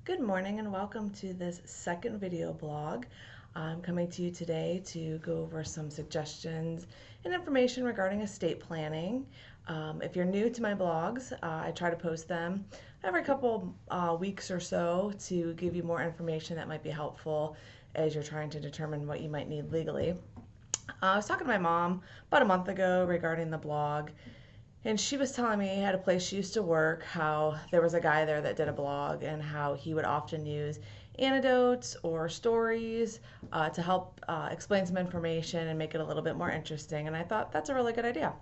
Good morning and welcome to this second video blog. I'm coming to you today to go over some suggestions and information regarding estate planning. If you're new to my blogs, I try to post them every couple weeks or so to give you more information that might be helpful as you're trying to determine what you might need legally. I was talking to my mom about a month ago regarding the blog, and she was telling me at a place she used to work how there was a guy there that did a blog and how he would often use anecdotes or stories to help explain some information and make it a little bit more interesting. And I thought that's a really good idea.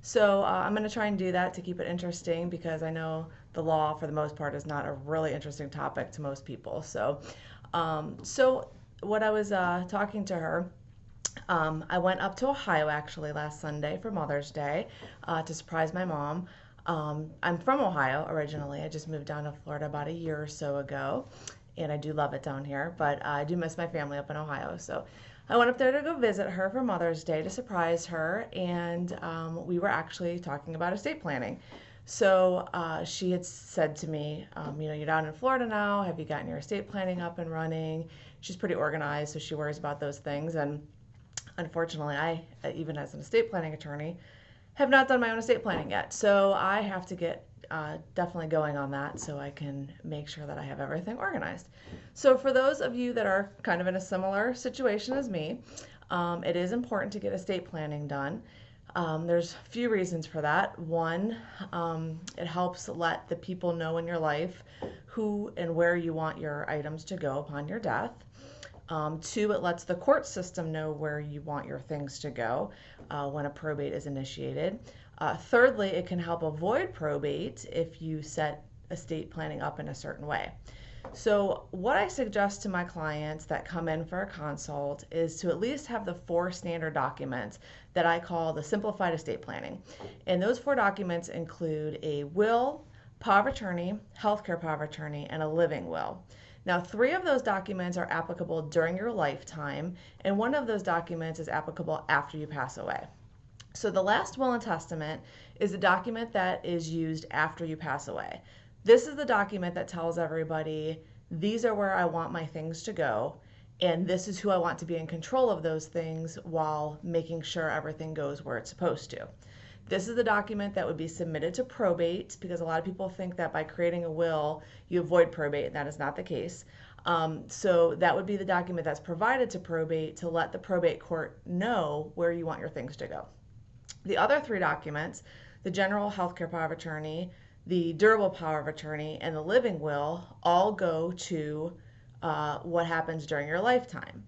So I'm going to try and do that to keep it interesting because I know the law, for the most part, is not a really interesting topic to most people. So what I was talking to her. I went up to Ohio actually last Sunday for Mother's Day to surprise my mom. I'm from Ohio originally. I just moved down to Florida about a year or so ago, and I do love it down here, but I do miss my family up in Ohio. So I went up there to go visit her for Mother's Day to surprise her, and we were actually talking about estate planning. So she had said to me, you're down in Florida now. Have you gotten your estate planning up and running? She's pretty organized, so she worries about those things. And unfortunately, I, even as an estate planning attorney, have not done my own estate planning yet. So I have to get definitely going on that so I can make sure that I have everything organized. So for those of you that are kind of in a similar situation as me, it is important to get estate planning done. There's a few reasons for that. One, it helps let the people know in your life who and where you want your items to go upon your death. Two, it lets the court system know where you want your things to go when a probate is initiated. Thirdly, it can help avoid probate if you set estate planning up in a certain way. So what I suggest to my clients that come in for a consult is to at least have the 4 standard documents that I call the simplified estate planning. And those 4 documents include a will, power of attorney, healthcare power of attorney, and a living will. Now, 3 of those documents are applicable during your lifetime, and 1 of those documents is applicable after you pass away. So the last will and testament is a document that is used after you pass away. This is the document that tells everybody, these are where I want my things to go, and this is who I want to be in control of those things while making sure everything goes where it's supposed to. This is the document that would be submitted to probate, because a lot of people think that by creating a will, you avoid probate, and that is not the case. So that would be the document that's provided to probate to let the probate court know where you want your things to go. The other 3 documents, the general healthcare power of attorney, the durable power of attorney, and the living will, all go to what happens during your lifetime.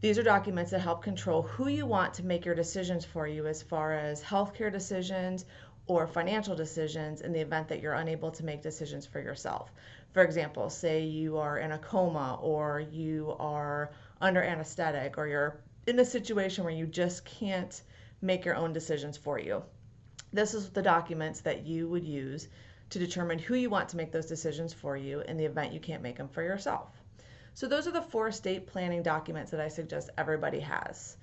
These are documents that help control who you want to make your decisions for you as far as healthcare decisions or financial decisions in the event that you're unable to make decisions for yourself. For example, say you are in a coma or you are under anesthetic or you're in a situation where you just can't make your own decisions for you. This is the documents that you would use to determine who you want to make those decisions for you in the event you can't make them for yourself. So those are the 4 estate planning documents that I suggest everybody has.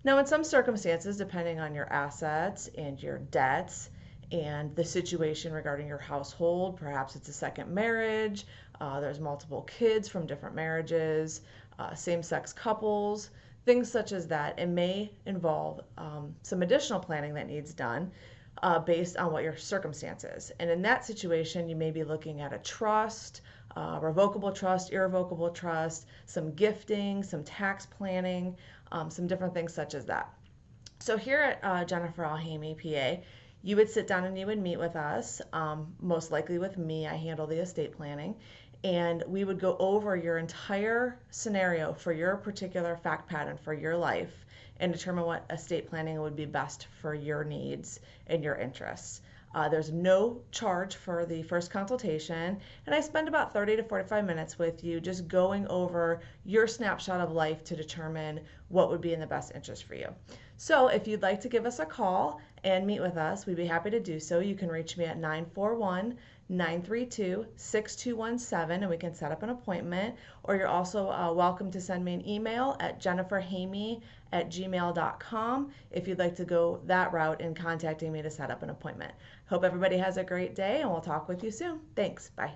Now, in some circumstances, depending on your assets and your debts and the situation regarding your household, perhaps it's a second marriage, there's multiple kids from different marriages, same-sex couples, things such as that, it may involve some additional planning that needs done based on what your circumstances. And in that situation, you may be looking at a trust, revocable trust, irrevocable trust, some gifting, some tax planning, some different things such as that. So here at Jennifer Hamey, PA, you would sit down and you would meet with us, most likely with me. I handle the estate planning, and we would go over your entire scenario for your particular fact pattern for your life and determine what estate planning would be best for your needs and your interests. There's no charge for the first consultation, and I spend about 30 to 45 minutes with you just going over your snapshot of life to determine what would be in the best interest for you. So if you'd like to give us a call and meet with us, we'd be happy to do so. You can reach me at 941-932-6217, and we can set up an appointment, or you're also welcome to send me an email at jenniferhamey@gmail.com if you'd like to go that route in contacting me to set up an appointment. Hope everybody has a great day, and we'll talk with you soon. Thanks. Bye.